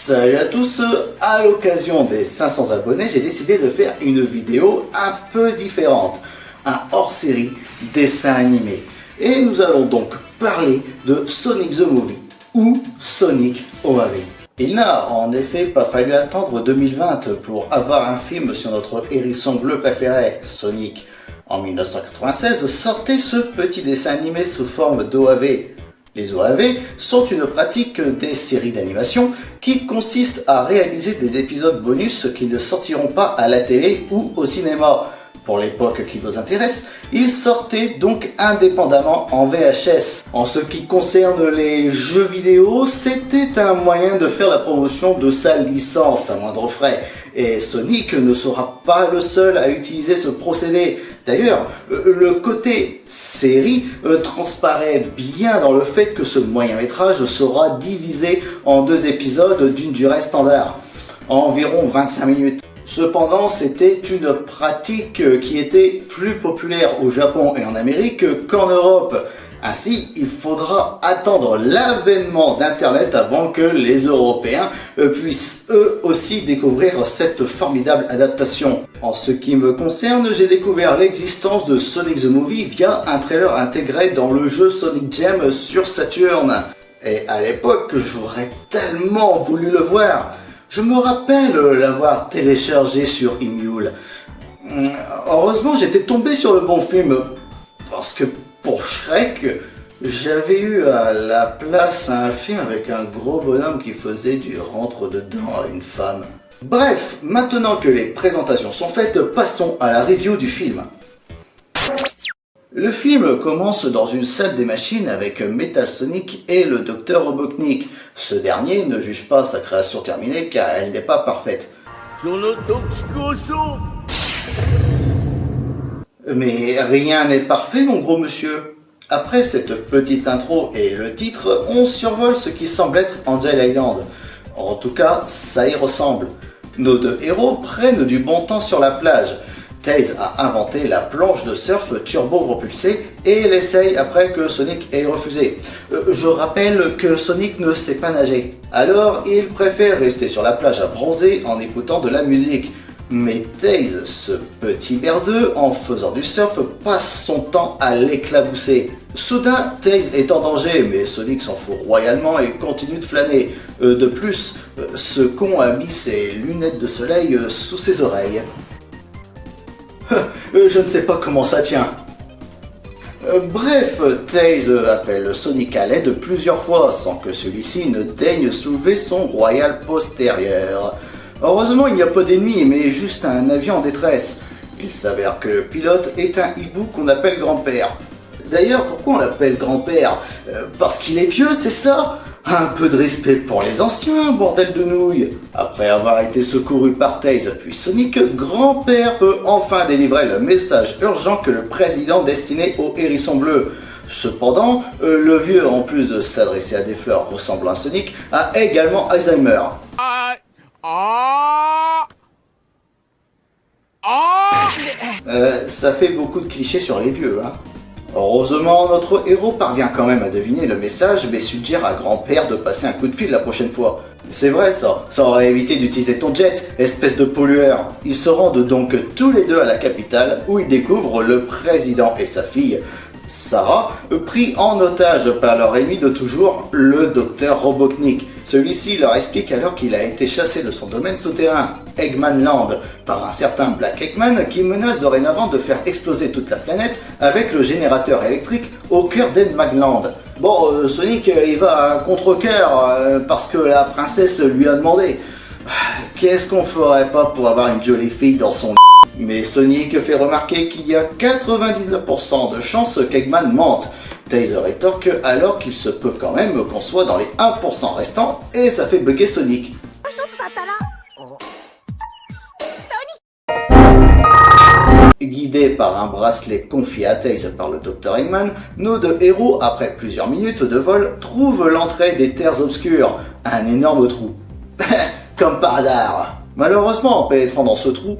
Salut à tous, à l'occasion des 500 abonnés, j'ai décidé de faire une vidéo un peu différente, un hors-série dessin animé. Et nous allons donc parler de Sonic the Movie, ou Sonic OAV. Il n'a en effet pas fallu attendre 2020 pour avoir un film sur notre hérisson bleu préféré, Sonic. En 1996 sortait ce petit dessin animé sous forme d'OAV. Les OAV sont une pratique des séries d'animation qui consiste à réaliser des épisodes bonus qui ne sortiront pas à la télé ou au cinéma. Pour l'époque qui nous intéresse, ils sortaient donc indépendamment en VHS. En ce qui concerne les jeux vidéo, c'était un moyen de faire la promotion de sa licence à moindre frais. Et Sonic ne sera pas le seul à utiliser ce procédé. D'ailleurs, le côté série transparaît bien dans le fait que ce moyen-métrage sera divisé en 2 épisodes d'une durée standard, environ 25 minutes. Cependant, c'était une pratique qui était plus populaire au Japon et en Amérique qu'en Europe. Ainsi, il faudra attendre l'avènement d'Internet avant que les Européens puissent eux aussi découvrir cette formidable adaptation. En ce qui me concerne, j'ai découvert l'existence de Sonic the Movie via un trailer intégré dans le jeu Sonic Jam sur Saturn. Et à l'époque, j'aurais tellement voulu le voir. Je me rappelle l'avoir téléchargé sur Emule. Heureusement, j'étais tombé sur le bon film, parce que pour Shrek, j'avais eu à la place un film avec un gros bonhomme qui faisait du rentre-dedans à une femme. Bref, maintenant que les présentations sont faites, passons à la review du film. Le film commence dans une salle des machines avec Metal Sonic et le Dr Robotnik. Ce dernier ne juge pas sa création terminée car elle n'est pas parfaite. Mais rien n'est parfait, mon gros monsieur. Après cette petite intro et le titre, on survole ce qui semble être Angel Island. En tout cas, ça y ressemble. Nos 2 héros prennent du bon temps sur la plage. Tails a inventé la planche de surf turbo-propulsée et l'essaye après que Sonic ait refusé. Je rappelle que Sonic ne sait pas nager. Alors, il préfère rester sur la plage à bronzer en écoutant de la musique. Mais Tails, ce petit merdeux, en faisant du surf, passe son temps à l'éclabousser. Soudain, Tails est en danger, mais Sonic s'en fout royalement et continue de flâner. De plus, ce con a mis ses lunettes de soleil sous ses oreilles. Je ne sais pas comment ça tient. Bref, Tails appelle Sonic à l'aide plusieurs fois sans que celui-ci ne daigne soulever son royal postérieur. Heureusement, il n'y a pas d'ennemis, mais juste un avion en détresse. Il s'avère que le pilote est un hibou qu'on appelle grand-père. D'ailleurs, pourquoi on l'appelle grand-père? Parce qu'il est vieux, c'est ça? Un peu de respect pour les anciens, bordel de nouilles. Après avoir été secouru par Tails puis Sonic, grand-père peut enfin délivrer le message urgent que le président destinait au hérisson bleu. Cependant, le vieux, en plus de s'adresser à des fleurs ressemblant à Sonic, a également Alzheimer. Ça fait beaucoup de clichés sur les vieux, hein. Heureusement, notre héros parvient quand même à deviner le message, mais suggère à grand-père de passer un coup de fil la prochaine fois. C'est vrai ça aurait évité d'utiliser ton jet, espèce de pollueur. Ils se rendent donc tous les 2 à la capitale, où ils découvrent le président et sa fille, Sarah, pris en otage par leur ennemi de toujours, le Dr Robotnik. Celui-ci leur explique alors qu'il a été chassé de son domaine souterrain, Eggman Land, par un certain Black Eggman qui menace dorénavant de faire exploser toute la planète avec le générateur électrique au cœur d'Eggman Land. Bon, Sonic il va à contre-cœur parce que la princesse lui a demandé. Qu'est-ce qu'on ferait pas pour avoir une jolie fille dans son... Mais Sonic fait remarquer qu'il y a 99% de chances qu'Eggman mente. Tails rétorque alors qu'il se peut quand même qu'on soit dans les 1% restants et ça fait bugger Sonic. Guidés par un bracelet confié à Tails par le Dr Eggman, nos 2 héros, après plusieurs minutes de vol, trouvent l'entrée des terres obscures, un énorme trou. Comme par hasard. Malheureusement, en pénétrant dans ce trou,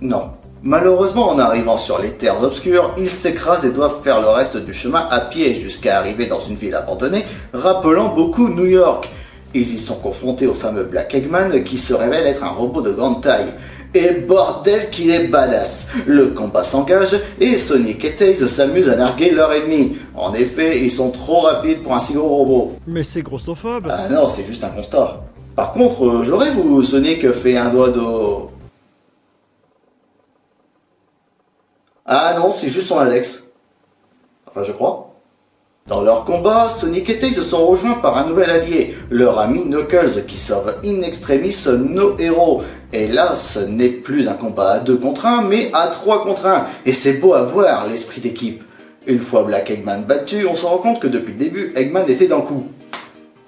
non. Malheureusement, en arrivant sur les terres obscures, ils s'écrasent et doivent faire le reste du chemin à pied jusqu'à arriver dans une ville abandonnée, rappelant beaucoup New York. Ils y sont confrontés au fameux Black Eggman qui se révèle être un robot de grande taille. Et bordel qu'il est badass. Le combat s'engage et Sonic et Tails s'amusent à narguer leur ennemi. En effet, ils sont trop rapides pour un si gros robot. Mais c'est grossophobe. Ah non, c'est juste un constat. Par contre, j'aurais vu Sonic fait un doigt d'eau. Ah non, c'est juste son index. Enfin, je crois. Dans leur combat, Sonic et Tails sont rejoints par un nouvel allié, leur ami Knuckles, qui sauve in extremis nos héros. Et là, ce n'est plus un combat à 2 contre 1, mais à 3 contre 1. Et c'est beau à voir, l'esprit d'équipe. Une fois Black Eggman battu, on se rend compte que depuis le début, Eggman était dans le coup.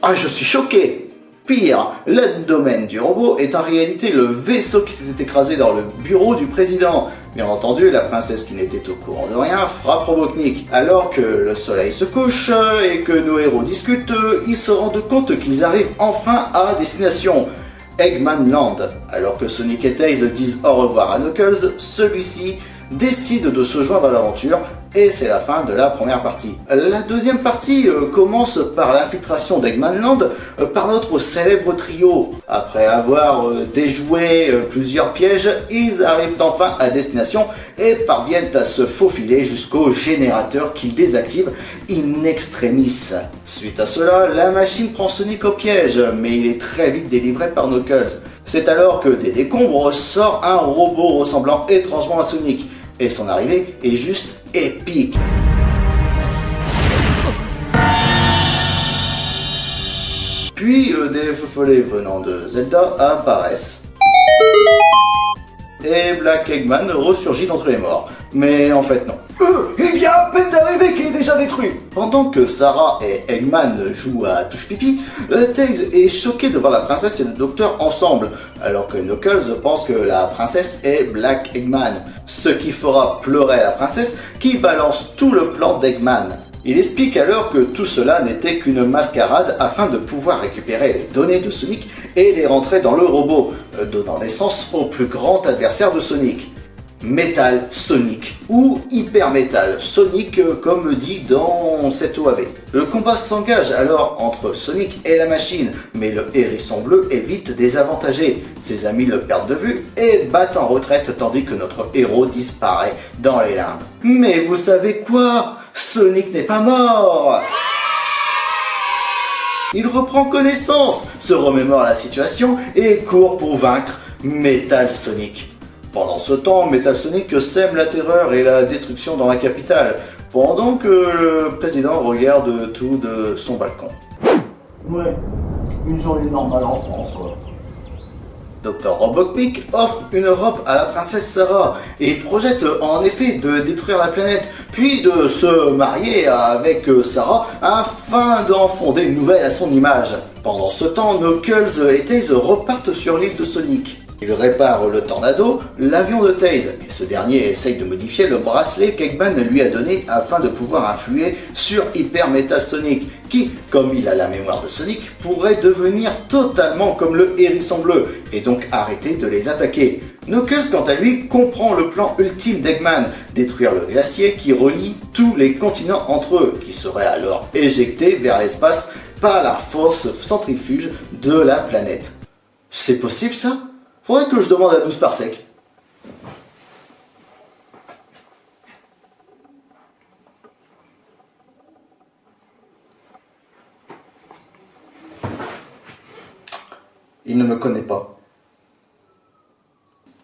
Ah, je suis choqué! Pire, l'abdomen du robot est en réalité le vaisseau qui s'était écrasé dans le bureau du président. Bien entendu, la princesse qui n'était au courant de rien frappe Robotnik. Alors que le soleil se couche et que nos héros discutent, ils se rendent compte qu'ils arrivent enfin à destination, Eggman Land. Alors que Sonic et Tails disent au revoir à Knuckles, celui-ci décide de se joindre à l'aventure et c'est la fin de la première partie. La deuxième partie commence par l'infiltration d'Eggman Land par notre célèbre trio. Après avoir déjoué plusieurs pièges, ils arrivent enfin à destination et parviennent à se faufiler jusqu'au générateur qu'ils désactivent in extremis. Suite à cela, la machine prend Sonic au piège, mais il est très vite délivré par Knuckles. C'est alors que des décombres sort un robot ressemblant étrangement à Sonic. Et son arrivée est juste épique. Puis des feux follets venant de Zelda apparaissent. Et Black Eggman ressurgit d'entre les morts. Mais en fait non. Il vient à peine d'arriver qu'il est déjà détruit. Pendant que Sarah et Eggman jouent à touche pipi, Tails est choqué de voir la princesse et le docteur ensemble, alors que Knuckles pense que la princesse est Black Eggman, ce qui fera pleurer la princesse qui balance tout le plan d'Eggman. Il explique alors que tout cela n'était qu'une mascarade afin de pouvoir récupérer les données de Sonic et les rentrer dans le robot, donnant naissance au plus grand adversaire de Sonic. Metal Sonic, ou Hyper Metal Sonic comme dit dans cette OAV. Le combat s'engage alors entre Sonic et la machine, mais le hérisson bleu est vite désavantagé. Ses amis le perdent de vue et battent en retraite tandis que notre héros disparaît dans les limbes. Mais vous savez quoi? Sonic n'est pas mort! Il reprend connaissance, se remémore la situation et court pour vaincre Metal Sonic. Pendant ce temps, Metal Sonic sème la terreur et la destruction dans la capitale, pendant que le président regarde tout de son balcon. Ouais, une journée normale en France, quoi. Dr Robotnik offre une robe à la princesse Sarah et projette en effet de détruire la planète, puis de se marier avec Sarah afin d'en fonder une nouvelle à son image. Pendant ce temps, Knuckles et Tails repartent sur l'île de Sonic. Il répare le tornado, l'avion de Tails, et ce dernier essaye de modifier le bracelet qu'Eggman lui a donné afin de pouvoir influer sur Hyper Metal Sonic, qui, comme il a la mémoire de Sonic, pourrait devenir totalement comme le hérisson bleu, et donc arrêter de les attaquer. Knuckles, quant à lui, comprend le plan ultime d'Eggman, détruire le glacier qui relie tous les continents entre eux, qui serait alors éjecté vers l'espace par la force centrifuge de la planète. C'est possible ça ? Faudrait que je demande à 12 parsec. Il ne me connaît pas.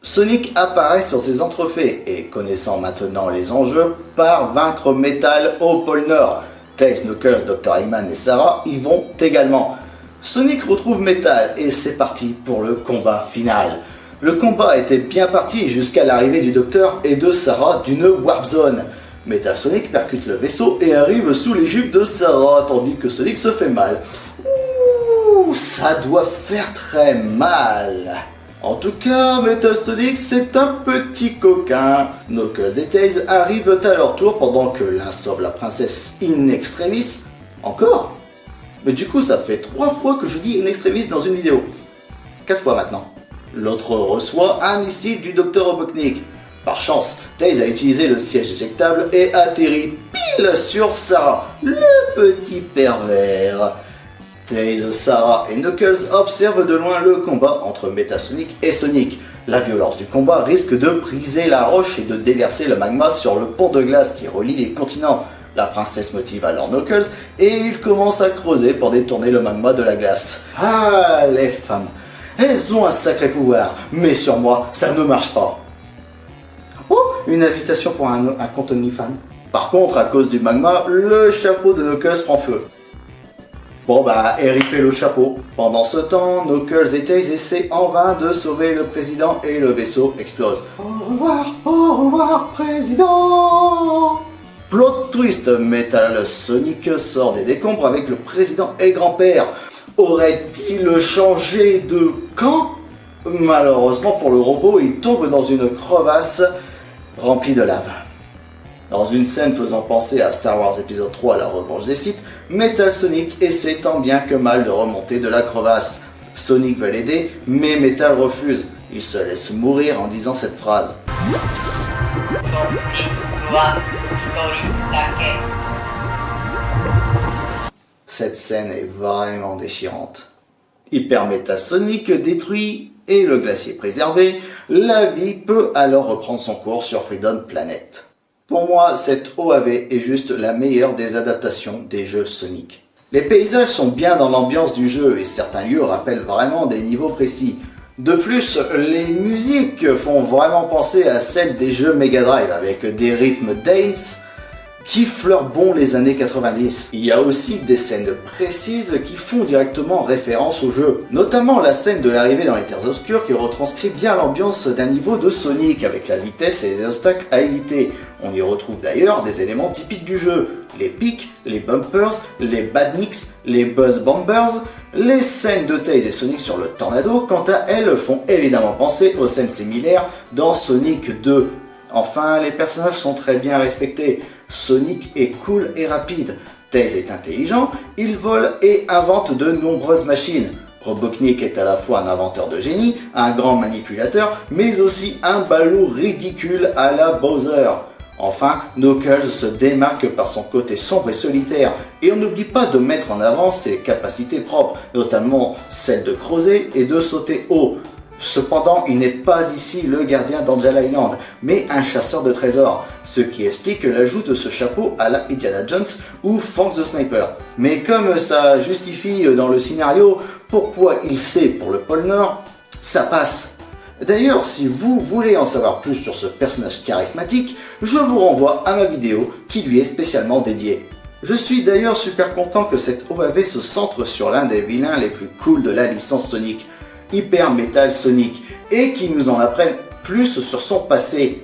Sonic apparaît sur ses entrefaits et, connaissant maintenant les enjeux, part vaincre Metal au pôle Nord. Tails, Knuckles, Dr Eggman et Sarah y vont également. Sonic retrouve Metal et c'est parti pour le combat final. Le combat était bien parti jusqu'à l'arrivée du docteur et de Sarah d'une Warp Zone. Metal Sonic percute le vaisseau et arrive sous les jupes de Sarah tandis que Sonic se fait mal. Ouh, ça doit faire très mal. En tout cas, Metal Sonic c'est un petit coquin. Knuckles et Tails arrivent à leur tour pendant que l'un sauve la princesse in extremis. Encore ? Mais du coup, ça fait 3 fois que je dis in extremis dans une vidéo. 4 fois maintenant. L'autre reçoit un missile du Dr Robotnik. Par chance, Tails a utilisé le siège éjectable et atterrit pile sur Sarah, le petit pervers. Tails, Sarah et Knuckles observent de loin le combat entre Metal Sonic et Sonic. La violence du combat risque de briser la roche et de déverser le magma sur le pont de glace qui relie les continents. La princesse motive alors Knuckles et il commence à creuser pour détourner le magma de la glace. Ah, les femmes, elles ont un sacré pouvoir, mais sur moi, ça ne marche pas. Oh, une invitation pour un compte OnlyFans. Par contre, à cause du magma, le chapeau de Knuckles prend feu. Bon bah, RIP le chapeau. Pendant ce temps, Knuckles et Tails essaient en vain de sauver le président et le vaisseau explose. Au revoir, président. Plot twist, Metal Sonic sort des décombres avec le président et grand-père. Aurait-il changé de camp? Malheureusement pour le robot, il tombe dans une crevasse remplie de lave. Dans une scène faisant penser à Star Wars épisode 3, la revanche des Sith, Metal Sonic essaie tant bien que mal de remonter de la crevasse. Sonic veut l'aider, mais Metal refuse. Il se laisse mourir en disant cette phrase. Cette scène est vraiment déchirante. Hyper Metal Sonic détruit et le glacier préservé, la vie peut alors reprendre son cours sur Freedom Planet. Pour moi, cette OAV est juste la meilleure des adaptations des jeux Sonic. Les paysages sont bien dans l'ambiance du jeu et certains lieux rappellent vraiment des niveaux précis. De plus, les musiques font vraiment penser à celles des jeux Mega Drive avec des rythmes dance qui fleurent bon les années 90. Il y a aussi des scènes précises qui font directement référence au jeu, notamment la scène de l'arrivée dans les terres obscures qui retranscrit bien l'ambiance d'un niveau de Sonic avec la vitesse et les obstacles à éviter. On y retrouve d'ailleurs des éléments typiques du jeu, les pics, les bumpers, les badniks, les buzz bombers. Les scènes de Tails et Sonic sur le tornado, quant à elles, font évidemment penser aux scènes similaires dans Sonic 2. Enfin, les personnages sont très bien respectés. Sonic est cool et rapide. Tails est intelligent, il vole et invente de nombreuses machines. Robotnik est à la fois un inventeur de génie, un grand manipulateur, mais aussi un ballot ridicule à la Bowser. Enfin, Knuckles se démarque par son côté sombre et solitaire, et on n'oublie pas de mettre en avant ses capacités propres, notamment celle de creuser et de sauter haut. Cependant, il n'est pas ici le gardien d'Angel Island, mais un chasseur de trésors, ce qui explique l'ajout de ce chapeau à la Indiana Jones ou Frank the Sniper. Mais comme ça justifie dans le scénario pourquoi il sait pour le pôle Nord, ça passe. D'ailleurs, si vous voulez en savoir plus sur ce personnage charismatique, je vous renvoie à ma vidéo qui lui est spécialement dédiée. Je suis d'ailleurs super content que cette OAV se centre sur l'un des vilains les plus cool de la licence Sonic, Hyper Metal Sonic, et qui nous en apprenne plus sur son passé.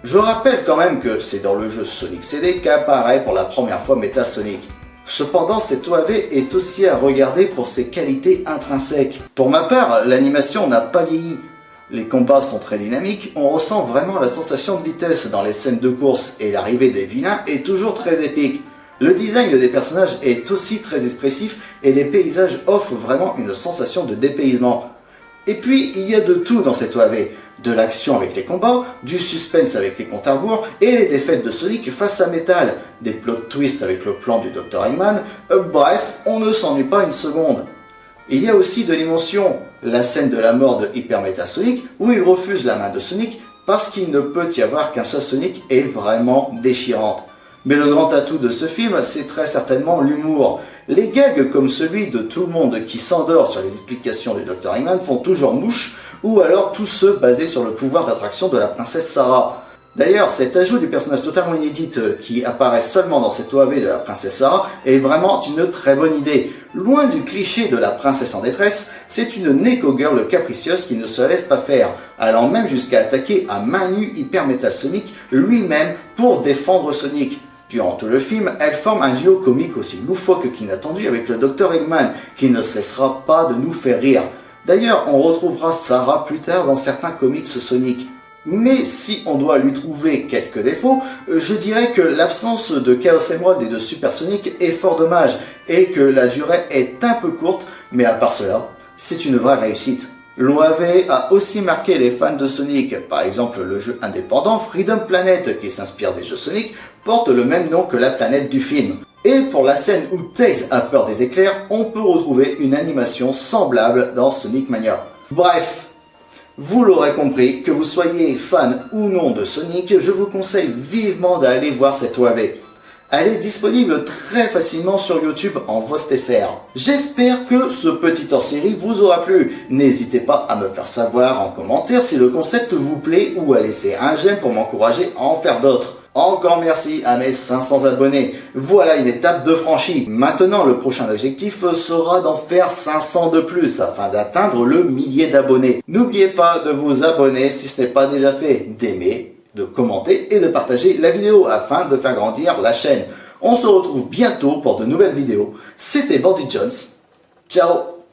Je rappelle quand même que c'est dans le jeu Sonic CD qu'apparaît pour la première fois Metal Sonic. Cependant, cette OAV est aussi à regarder pour ses qualités intrinsèques. Pour ma part, l'animation n'a pas vieilli. Les combats sont très dynamiques, on ressent vraiment la sensation de vitesse dans les scènes de course et l'arrivée des vilains est toujours très épique. Le design des personnages est aussi très expressif et les paysages offrent vraiment une sensation de dépaysement. Et puis, il y a de tout dans cette OAV. De l'action avec les combats, du suspense avec les comptes à rebours et les défaites de Sonic face à Metal, des plot twists avec le plan du Dr. Eggman, bref, on ne s'ennuie pas une seconde. Il y a aussi de l'émotion, la scène de la mort de Hyper Metal Sonic où il refuse la main de Sonic parce qu'il ne peut y avoir qu'un seul Sonic est vraiment déchirante. Mais le grand atout de ce film, c'est très certainement l'humour. Les gags comme celui de tout le monde qui s'endort sur les explications du Dr. Eggman font toujours mouche, ou alors tous ceux basés sur le pouvoir d'attraction de la princesse Sarah. D'ailleurs, cet ajout du personnage totalement inédit qui apparaît seulement dans cette OAV de la princesse Sarah est vraiment une très bonne idée. Loin du cliché de la princesse en détresse, c'est une Neko Girl capricieuse qui ne se laisse pas faire, allant même jusqu'à attaquer à main nue Hyper Metal Sonic lui-même pour défendre Sonic. Durant tout le film, elle forme un duo comique aussi loufoque qu'inattendu avec le Dr. Eggman, qui ne cessera pas de nous faire rire. D'ailleurs, on retrouvera Sarah plus tard dans certains comics Sonic. Mais si on doit lui trouver quelques défauts, je dirais que l'absence de Chaos Emerald et de Super Sonic est fort dommage, et que la durée est un peu courte, mais à part cela, c'est une vraie réussite. L'OAV a aussi marqué les fans de Sonic, par exemple le jeu indépendant Freedom Planet qui s'inspire des jeux Sonic porte le même nom que la planète du film. Et pour la scène où Tails a peur des éclairs, on peut retrouver une animation semblable dans Sonic Mania. Bref, vous l'aurez compris, que vous soyez fan ou non de Sonic, je vous conseille vivement d'aller voir cette OAV. Elle est disponible très facilement sur YouTube en VosTFR. J'espère que ce petit hors-série vous aura plu. N'hésitez pas à me faire savoir en commentaire si le concept vous plaît ou à laisser un j'aime pour m'encourager à en faire d'autres. Encore merci à mes 500 abonnés. Voilà une étape de franchie. Maintenant, le prochain objectif sera d'en faire 500 de plus afin d'atteindre le millier d'abonnés. N'oubliez pas de vous abonner si ce n'est pas déjà fait, d'aimer, de commenter et de partager la vidéo afin de faire grandir la chaîne. On se retrouve bientôt pour de nouvelles vidéos. C'était Bandit Jones. Ciao!